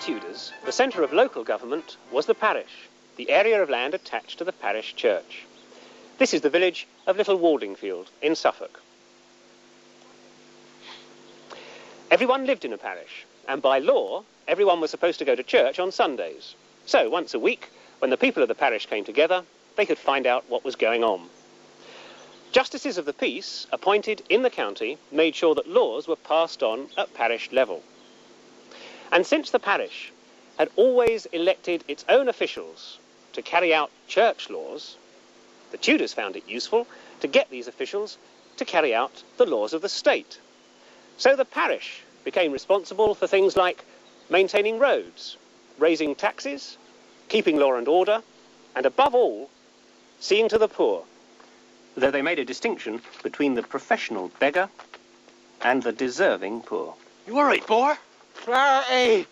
Tudors, the centre of local government was the parish, the area of land attached to the parish church. This is the village of Little Waldingfield in Suffolk. Everyone lived in a parish, and by law, everyone was supposed to go to church on Sundays. So once a week, when the people of the parish came together, they could find out what was going on. Justices of the peace, appointed in the county, made sure that laws were passed on at parish level. And since the parish had always elected its own officials to carry out church laws, the Tudors found it useful to get these officials to carry out the laws of the state. So the parish became responsible for things like maintaining roads, raising taxes, keeping law and order, and above all, seeing to the poor, though they made a distinction between the professional beggar and the deserving poor. You all right, boy? Charity!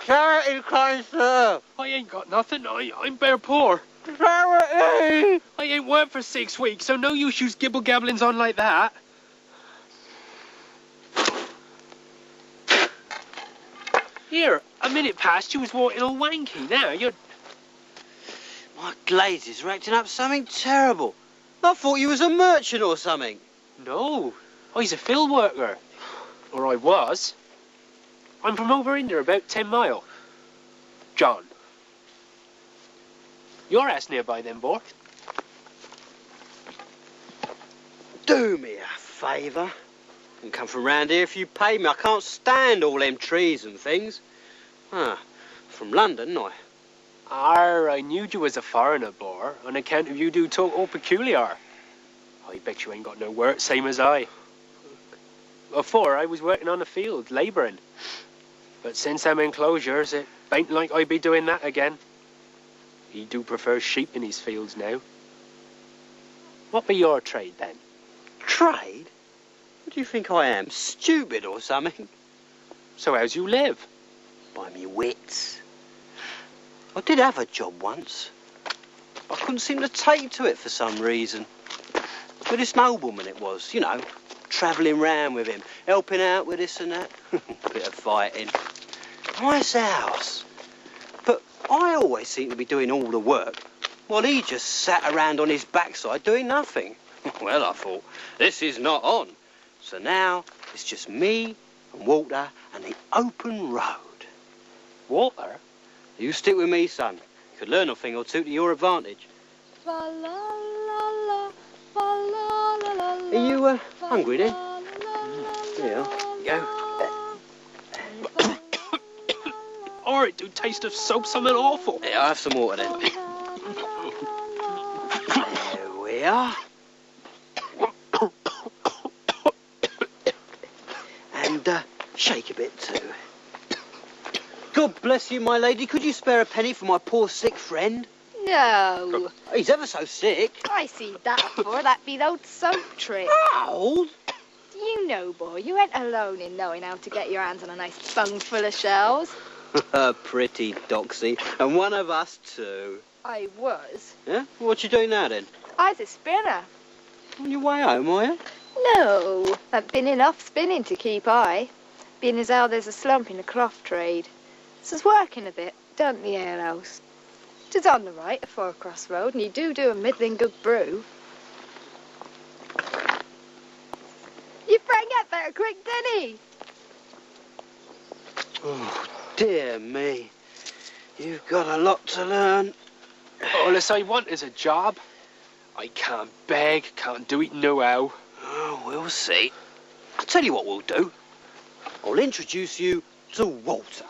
Charity, kind sir! I ain't got nothing. I'm bare poor. Charity! I ain't worked for 6 weeks, so no use you gibble-gabblings on like that. Here, a minute past you was walking all wanky. Now you're... My glazes are acting up something terrible. I thought you was a merchant or something. No, I's a field worker. Or I was. I'm from over in there, about 10 mile. John. Your ass nearby then, boy. Do me a favour. I can come from round here if you pay me. I can't stand all them trees and things. From London, I knew you was a foreigner, boy, on account of you do talk all peculiar. I bet you ain't got no work, same as I. Before, I was working on the field, labouring. But since them enclosures, it ain't like I be doing that again. He do prefer sheep in his fields now. What be your trade, then? Trade? What do you think I am, stupid or something? So how's you live? By me wits. I did have a job once. I couldn't seem to take to it for some reason. With this nobleman it was, you know, travelling round with him, helping out with this and that. Bit of fighting. Nice house. But I always seemed to be doing all the work, while he just sat around on his backside doing nothing. Well, I thought, this is not on. So now it's just me and Walter and the open road. Walter? You stick with me, son. You could learn a thing or two to your advantage. Are you hungry then? Yeah. Go. Or it do taste of soap something awful. Yeah, I'll have some water then. There we are. And shake a bit too. God bless you, my lady. Could you spare a penny for my poor sick friend? No. He's ever so sick. I see that afore. That be the old soap trick. Old? Do you know, boy, you ain't alone in knowing how to get your hands on a nice bung full of shells. Pretty doxy. And one of us too. I was. Yeah? What you doing now then? I's a spinner. On your way home, are you? No. I've been enough spinning to keep I. Being as how there's a slump in the cloth trade. So it's working a bit, don't the alehouse? 'Tis on the right, a 4-cross road, and you do a middling good brew. Your friend get better quick, didn't he? Oh, dear me. You've got a lot to learn. All I want is a job. I can't beg, can't do it no-how. Oh, we'll see. I'll tell you what we'll do. I'll introduce you to Walter.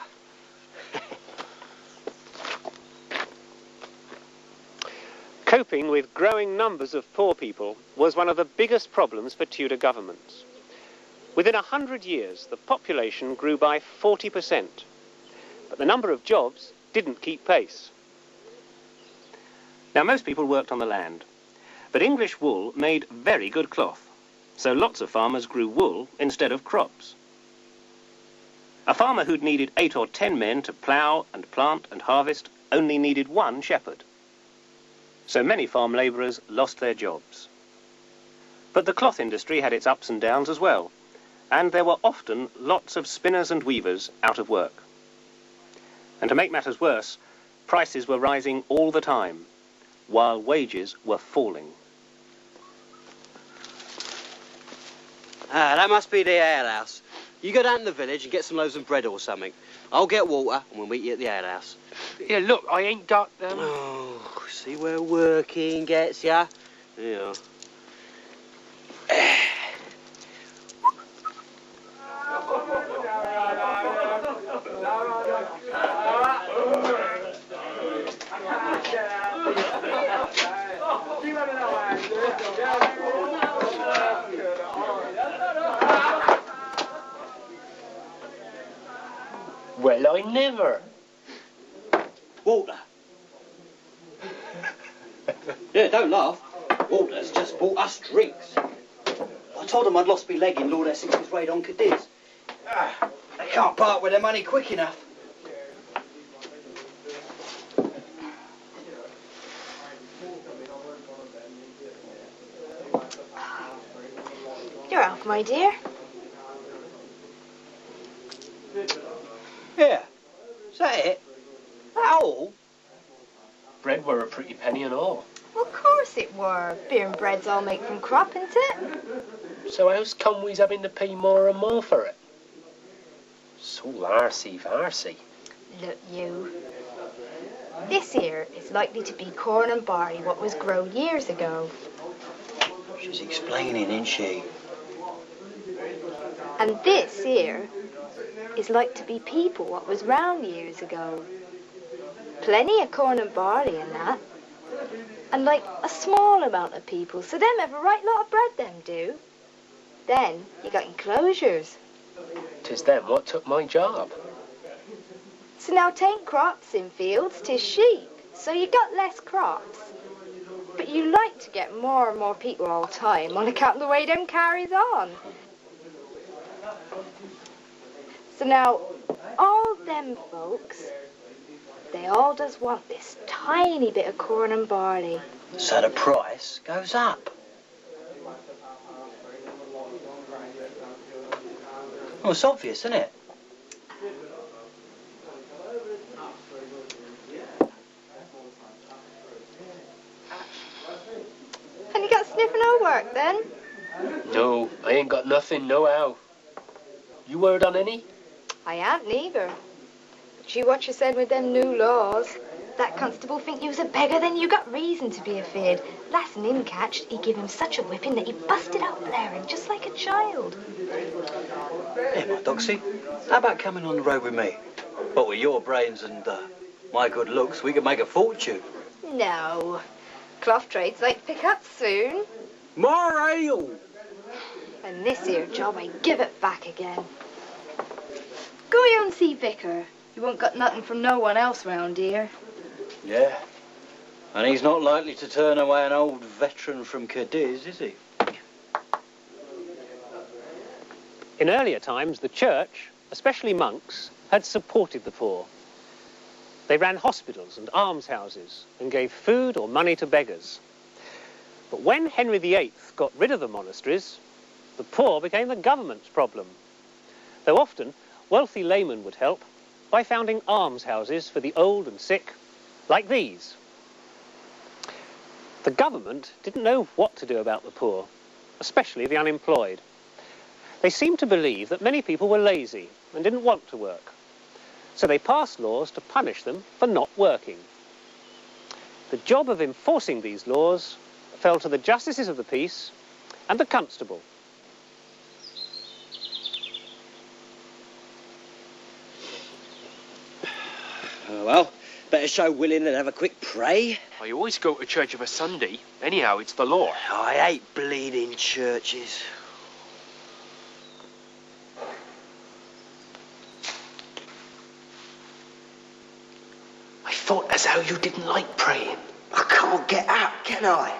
Coping with growing numbers of poor people was one of the biggest problems for Tudor governments. Within 100 years, the population grew by 40%, but the number of jobs didn't keep pace. Now, most people worked on the land, but English wool made very good cloth, so lots of farmers grew wool instead of crops. A farmer who'd needed 8 or 10 men to plough and plant and harvest only needed 1 shepherd. So many farm labourers lost their jobs. But the cloth industry had its ups and downs as well, and there were often lots of spinners and weavers out of work. And to make matters worse, prices were rising all the time, while wages were falling. Ah, that must be the alehouse. You go down to the village and get some loaves of bread or something. I'll get water and we'll meet you at the alehouse. Yeah, look, I ain't got Oh, see where working gets ya? Yeah. Well, I never. Walter. Yeah, don't laugh. Walter's just bought us drinks. I told him I'd lost my leg in Lord Essex's raid on Cadiz. They can't part with their money quick enough. You're off, my dear. Yeah. Is that it? That all? Bread were a pretty penny and all. Well, of course it were. Beer and bread's all made from crop, isn't it? So how's come we's having to pay more and more for it? So varsy. Look, you. This here is likely to be corn and barley what was grown years ago. She's explaining, isn't she? And this here is like to be people what was round years ago. Plenty of corn and barley and that. And like a small amount of people, so them have a right lot of bread, them do. Then you got enclosures. 'Tis them what took my job. So now 'tain't crops in fields, 'tis sheep. So you got less crops. But you like to get more and more people all the time on account of the way them carries on. So now, all them folks, they all does want this tiny bit of corn and barley. So the price goes up. Well, it's obvious, isn't it? And you got sniffing no work then? No, I ain't got nothing, no how. You word on any? I ain't neither. But you what you said with them new laws. That constable think you was a beggar, then you got reason to be afeard. Last him catched, he give him such a whipping that he busted out blaring just like a child. Hey, my Doxy, how about coming on the road with me? But with your brains and my good looks, we could make a fortune. No. Cloth trade's like to pick up soon. More ale! And this here job, I give it back again. Go you and see Vicar. You won't got nothing from no one else round here. Yeah. And he's not likely to turn away an old veteran from Cadiz, is he? In earlier times, the church, especially monks, had supported the poor. They ran hospitals and almshouses and gave food or money to beggars. But when Henry VIII got rid of the monasteries, the poor became the government's problem. Though often, wealthy laymen would help by founding almshouses for the old and sick, like these. The government didn't know what to do about the poor, especially the unemployed. They seemed to believe that many people were lazy and didn't want to work. So they passed laws to punish them for not working. The job of enforcing these laws fell to the justices of the peace and the constable. Oh, well, better show willing and have a quick pray. I always go to church of a Sunday. Anyhow, it's the law. I hate bleeding churches. I thought as how you didn't like praying. I can't get up, can I?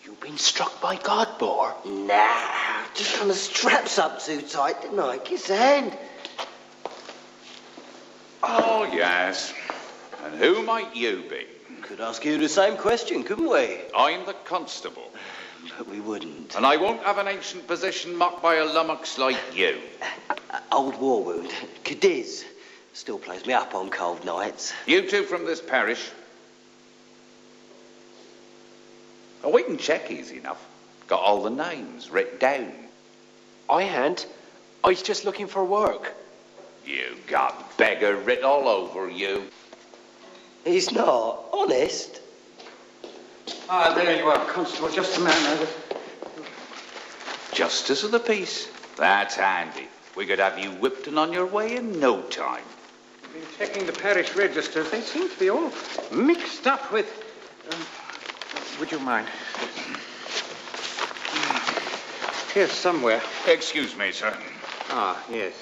You've been struck by God, boy. Nah, just done the straps up too tight, didn't I? Kiss the hand. Oh, yes. And who might you be? Could ask you the same question, couldn't we? I'm the constable. But we wouldn't. And I won't have an ancient position mocked by a lummox like you. Old war wound. Cadiz. Still plays me up on cold nights. You two from this parish? Oh, we can check easy enough. Got all the names written down. I ain't. I was just looking for work. You got beggar written all over you. He's not. Honest. Ah, there you are, Constable. Just a man. Justice of the peace. That's handy. We could have you whipped and on your way in no time. Been checking the parish registers. They seem to be all mixed up with... would you mind? Here somewhere. Excuse me, sir. Ah, yes.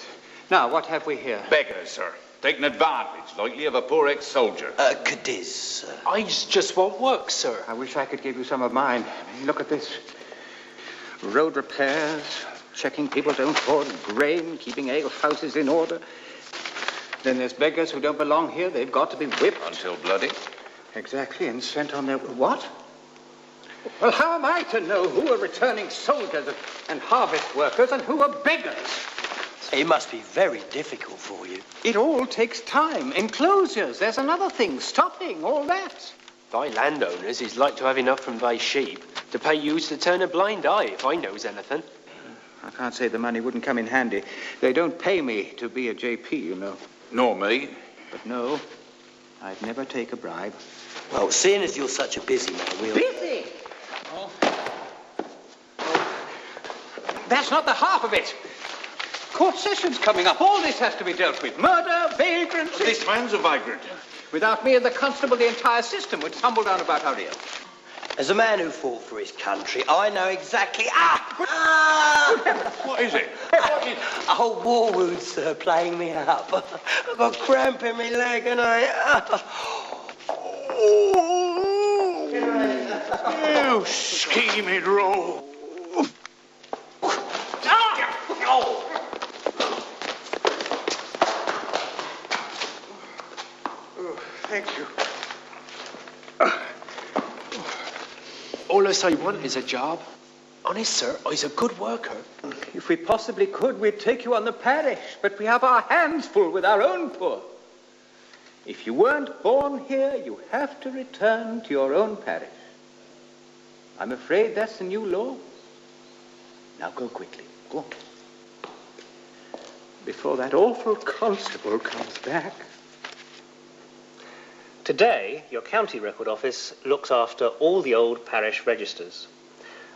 Now, what have we here? Beggars, sir. Taking advantage, likely, of a poor ex-soldier. Cadiz, sir. I just want work, sir. I wish I could give you some of mine. Look at this. Road repairs, checking people don't hoard grain, keeping alehouses in order. Then there's beggars who don't belong here. They've got to be whipped. Until bloody. Exactly, and sent on their... What? Well, how am I to know who are returning soldiers and harvest workers and who are beggars? It must be very difficult for you. It all takes time. Enclosures, there's another thing, stopping, all that. Thy landowners is like to have enough from thy sheep to pay you to turn a blind eye, if I knows anything. I can't say the money wouldn't come in handy. They don't pay me to be a JP, you know. Nor me. But no, I'd never take a bribe. Well, seeing as you're such a busy man, we'll... Busy? Oh. That's not the half of it. Court session's coming up. All this has to be dealt with. Murder, vagrancy. This man's a vagrant. Without me and the constable, the entire system would tumble down about our ears. As a man who fought for his country, I know exactly... What is it? A whole war wound, sir, playing me up. I've got cramp in my leg and You scheming rogue. Thank you. All I want is a job. Honest, sir, I's a good worker. If we possibly could, we'd take you on the parish, but we have our hands full with our own poor. If you weren't born here, you have to return to your own parish. I'm afraid that's the new law. Now go quickly. Go on. Before that awful constable comes back. Today, your county record office looks after all the old parish registers,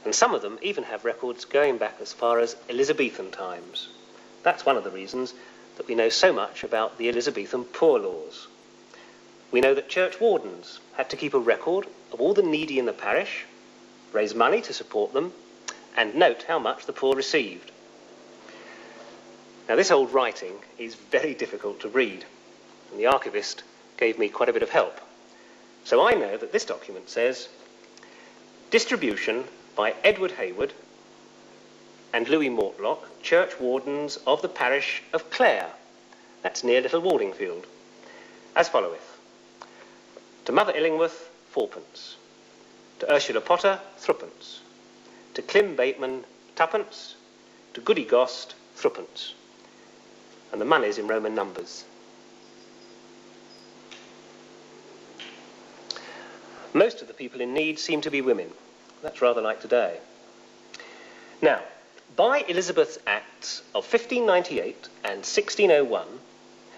and some of them even have records going back as far as Elizabethan times. That's one of the reasons that we know so much about the Elizabethan poor laws. We know that church wardens had to keep a record of all the needy in the parish, raise money to support them, and note how much the poor received. Now, this old writing is very difficult to read, and the archivist gave me quite a bit of help. So I know that this document says, distribution by Edward Hayward and Louis Mortlock, church wardens of the parish of Clare. That's near Little Waldingfield. As followeth. To Mother Illingworth, 4d. To Ursula Potter, 3d. To Clym Bateman, 2d. To Goody Gost, 3d. And the money's in Roman numbers. Most of the people in need seem to be women. That's rather like today. Now, by Elizabeth's Acts of 1598 and 1601,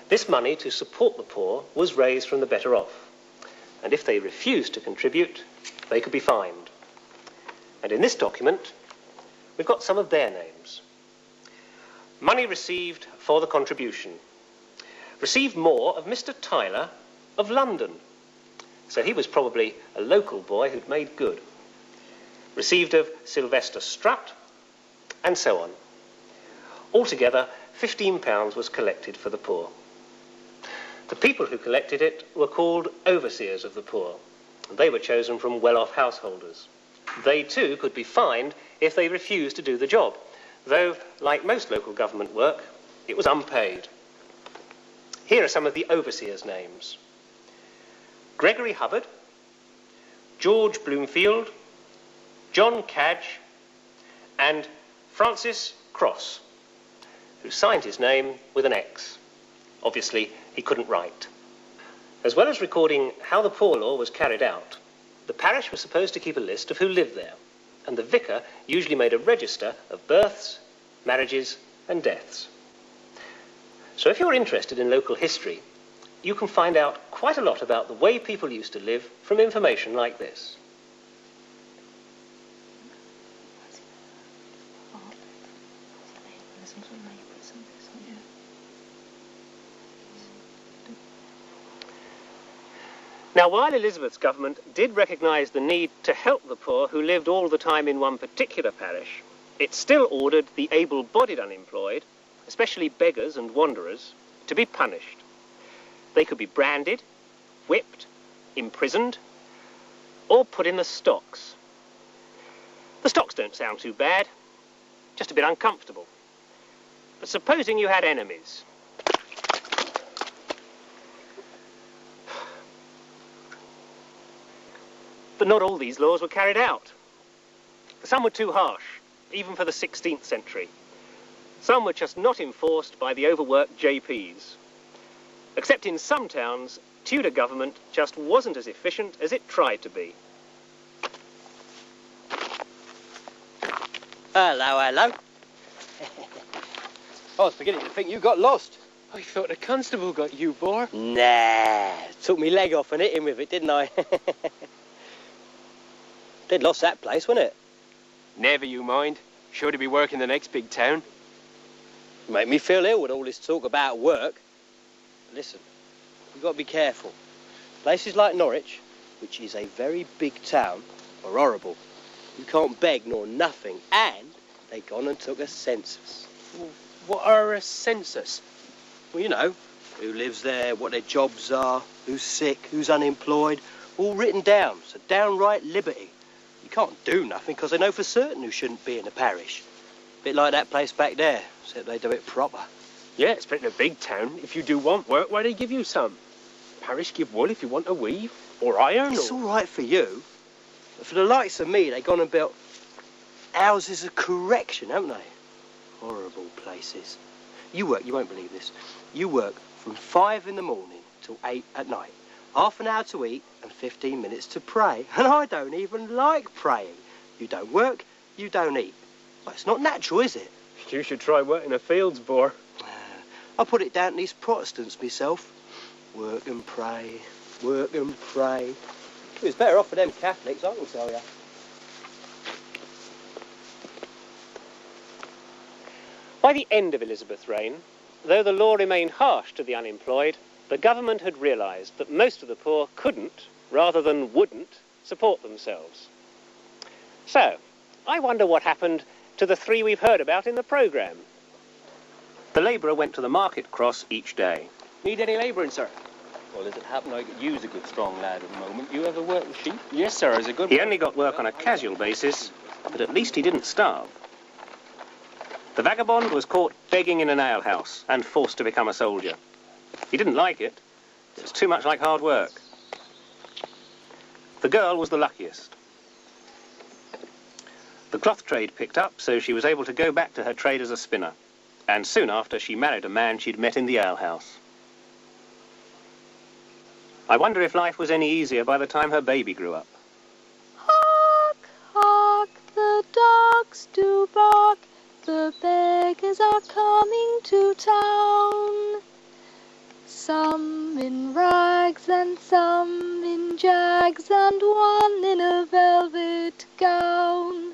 this money to support the poor was raised from the better off. And if they refused to contribute, they could be fined. And in this document, we've got some of their names. Money received for the contribution. Received more of Mr. Tyler of London. So he was probably a local boy who'd made good. Received of Sylvester Strutt, and so on. Altogether, £15 was collected for the poor. The people who collected it were called overseers of the poor, and they were chosen from well-off householders. They too could be fined if they refused to do the job, though, like most local government work, it was unpaid. Here are some of the overseers' names. Gregory Hubbard, George Bloomfield, John Cadge, and Francis Cross, who signed his name with an X. Obviously, he couldn't write. As well as recording how the poor law was carried out, the parish was supposed to keep a list of who lived there, and the vicar usually made a register of births, marriages, and deaths. So if you're interested in local history, you can find out quite a lot about the way people used to live from information like this. Now, while Elizabeth's government did recognise the need to help the poor who lived all the time in one particular parish, it still ordered the able-bodied unemployed, especially beggars and wanderers, to be punished. They could be branded, whipped, imprisoned, or put in the stocks. The stocks don't sound too bad, just a bit uncomfortable. But supposing you had enemies. But not all these laws were carried out. Some were too harsh, even for the 16th century. Some were just not enforced by the overworked JPs. Except in some towns, Tudor government just wasn't as efficient as it tried to be. Hello, hello. I was beginning to think you got lost. I thought the constable got you, Boar. Nah, took me leg off and hit him with it, didn't I? They'd lost that place, wasn't it? Never you mind. Sure to be working the next big town. You make me feel ill with all this talk about work. Listen, you've got to be careful. Places like Norwich, which is a very big town, are horrible. You can't beg nor nothing, and they gone and took a census. What are a census? Well, you know, who lives there, what their jobs are, who's sick, who's unemployed, all written down. It's a downright liberty. You can't do nothing because they know for certain who shouldn't be in the parish. Bit like that place back there, except they do it proper. Yeah, it's pretty a big town. If you do want work, why they give you some? Parish give wool if you want to weave, or iron, It's all right for you, but for the likes of me, they gone and built houses of correction, haven't they? Horrible places. You work, you won't believe this, you work from 5 in the morning till 8 at night. Half an hour to eat and 15 minutes to pray. And I don't even like praying. You don't work, you don't eat. Well, it's not natural, is it? You should try working the fields, Boar. I put it down to these Protestants myself. Work and pray, work and pray. It's better off for them Catholics, I can tell you. By the end of Elizabeth's reign, though the law remained harsh to the unemployed, the government had realised that most of the poor couldn't, rather than wouldn't, support themselves. So, I wonder what happened to the 3 we've heard about in the programme. The labourer went to the market cross each day. Need any labouring, sir? Well, as it happened, I could use a good strong lad at the moment. You ever work with sheep? Yes, sir, as a good He one. only got work on a casual basis, but at least he didn't starve. The vagabond was caught begging in an alehouse and forced to become a soldier. He didn't like it. It was too much like hard work. The girl was the luckiest. The cloth trade picked up, so she was able to go back to her trade as a spinner. And soon after, she married a man she'd met in the alehouse. I wonder if life was any easier by the time her baby grew up. Hark, hark, the dogs do bark, the beggars are coming to town. Some in rags and some in jags and one in a velvet gown.